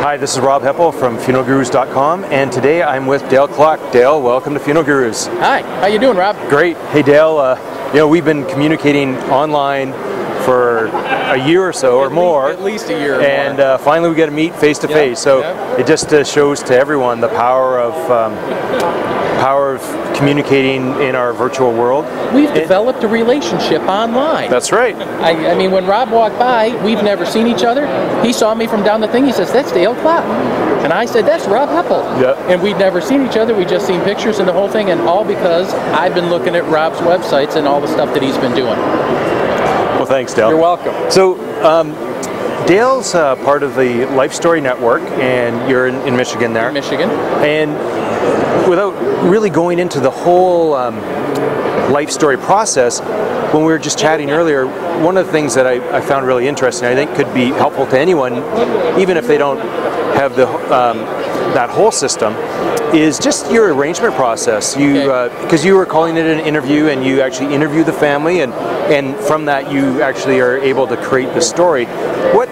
Hi, this is Rob Heppell from funeralgurus.com, and today I'm with Dale Clark. Dale, welcome to Funeral Gurus. Hi, how you doing, Rob? Great. Hey, Dale. We've been communicating online for a year or so, or more. At least a year. And finally, we got to meet face to face. So it just shows to everyone the power of communicating in our virtual world. We've developed a relationship online. That's right. I mean, when Rob walked by, we've never seen each other. He saw me from down the thing. He says, "That's Dale Clark," and I said, "That's Rob Heppell." Yep. And we'd never seen each other. We just seen pictures and the whole thing, and all because I've been looking at Rob's websites and all the stuff that he's been doing. Well, thanks, Dale. You're welcome. So, Dale's part of the Life Story Network, and you're in Michigan there. In Michigan. And without really going into the whole life story process, when we were just chatting earlier, one of the things that I found really interesting, I think could be helpful to anyone, even if they don't have the that whole system, is just your arrangement process. Because you were calling it an interview, and you actually interview the family, and from that you actually are able to create the story. What?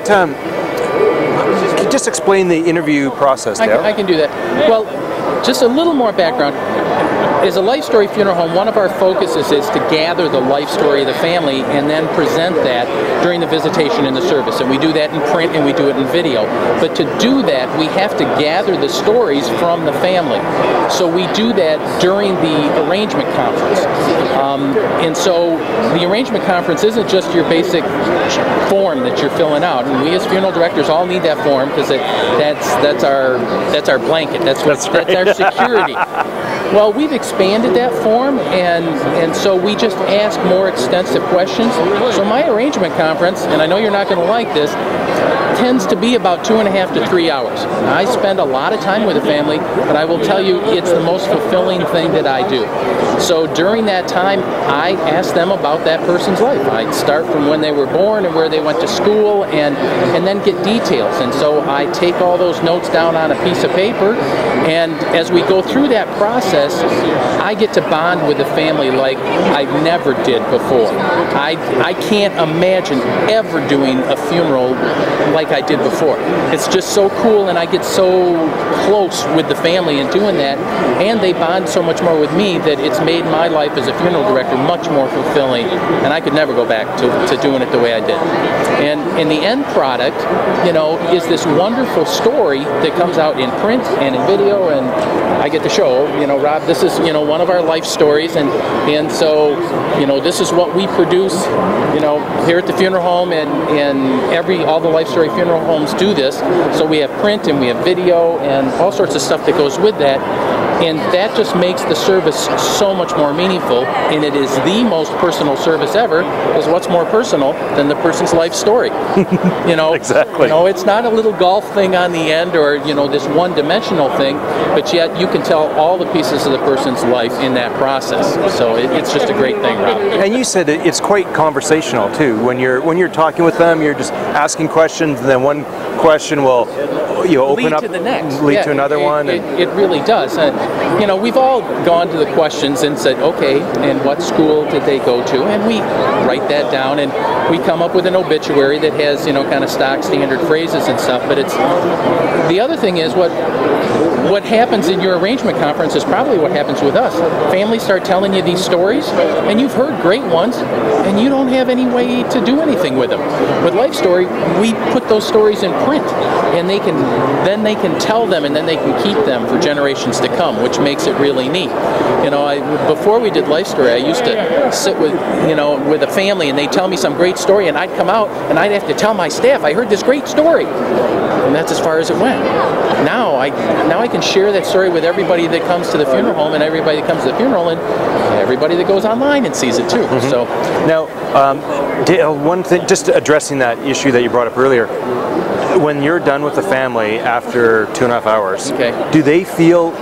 Just explain the interview process, Dale. I can do that. Well, just a little more background. As a Life Story funeral home, one of our focuses is to gather the life story of the family and then present that during the visitation in the service. And we do that in print and we do it in video. But to do that, we have to gather the stories from the family. So we do that during the arrangement conference. And so the arrangement conference isn't just your basic form that you're filling out. And we as funeral directors all need that form because that's our blanket. That's our security. Well, we've expanded that form, and so we just ask more extensive questions. So my arrangement conference, and I know you're not going to like this, tends to be about 2.5 to 3 hours. Now, I spend a lot of time with the family, but I will tell you it's the most fulfilling thing that I do. So during that time, I ask them about that person's life. I start from when they were born and where they went to school, and then get details. And so I take all those notes down on a piece of paper, and as we go through that process, I get to bond with the family like I never did before. I can't imagine ever doing a funeral like I did before. It's just so cool, and I get so close with the family in doing that, and they bond so much more with me that it's made my life as a funeral director much more fulfilling, and I could never go back to doing it the way I did. And the end product, is this wonderful story that comes out in print and in video, and I get to show, Rob, this is, one of our life stories, and so, this is what we produce, here at the funeral home, and all the Life Story funeral homes do this. So we have print and we have video and all sorts of stuff that goes with that. And that just makes the service so much more meaningful, and it is the most personal service ever, because what's more personal than the person's life story? Exactly. It's not a little golf thing on the end, or this one-dimensional thing, but yet you can tell all the pieces of the person's life in that process. So it's just a great thing, Rob. And you said it's quite conversational too. When you're talking with them, you're just asking questions, and then one question will open lead up to the next. lead to another one. It really does. We've all gone to the questions and said, okay, and what school did they go to? And we write that down, and we come up with an obituary that has, kind of stock standard phrases and stuff. But it's the other thing is what happens in your arrangement conference is probably what happens with us. Families start telling you these stories, and you've heard great ones, and you don't have any way to do anything with them. With Life Story, we put those stories in print, and they can tell them, and then they can keep them for generations to come, which makes it really neat. Before we did Life Story, I used to sit with a family, and they'd tell me some great story, and I'd come out and I'd have to tell my staff, I heard this great story, and that's as far as it went. Now I can share that story with everybody that comes to the funeral home, and everybody that comes to the funeral, and everybody that goes online and sees it too. Mm-hmm. So now, Dale, one thing, just addressing that issue that you brought up earlier. When you're done with the family after 2.5 hours, do they feel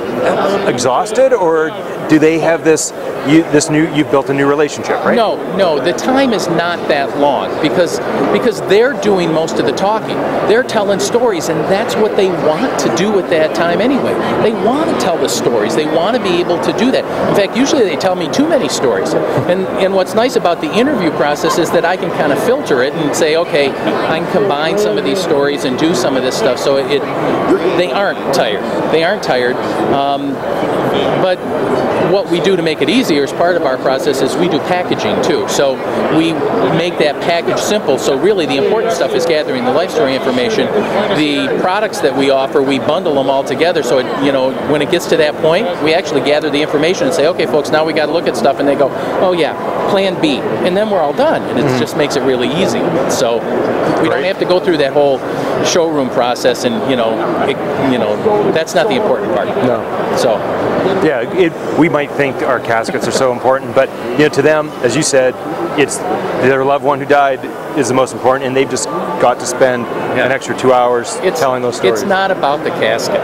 exhausted, or do they have this? You've built a new relationship, right? No, the time is not that long because they're doing most of the talking. They're telling stories, and that's what they want to do at that time anyway. They want to tell the stories. They want to be able to do that. In fact, usually they tell me too many stories. And what's nice about the interview process is that I can kind of filter it and say, okay, I can combine some of these stories and do some of this stuff. So they aren't tired. They aren't tired. But what we do to make it easier as part of our process is we do packaging too. So we make that package simple. So really the important stuff is gathering the life story information. The products that we offer, we bundle them all together. So when it gets to that point, we actually gather the information and say, okay, folks, now we got to look at stuff, and they go, oh yeah, plan B, and then we're all done, and it just makes it really easy. So we don't have to go through that whole showroom process, and that's not the important part. No. So. Yeah, we might think our caskets are so important, but to them, as you said, it's their loved one who died is the most important, and they've just got to spend an extra 2 hours telling those stories. It's not about the casket.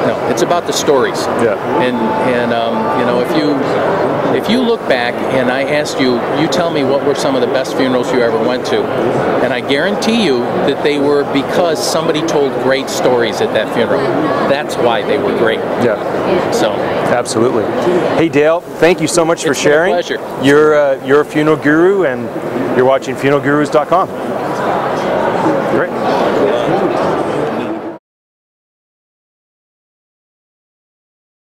No, it's about the stories. Yeah. And if you look back and I asked you tell me what were some of the best funerals you ever went to, and I guarantee you that they were because somebody told great stories at that funeral. That's why they were great. Yeah. So. Absolutely. Hey Dale, thank you so much for sharing. It's been a pleasure. You're a funeral guru, and you're watching funeralgurus.com.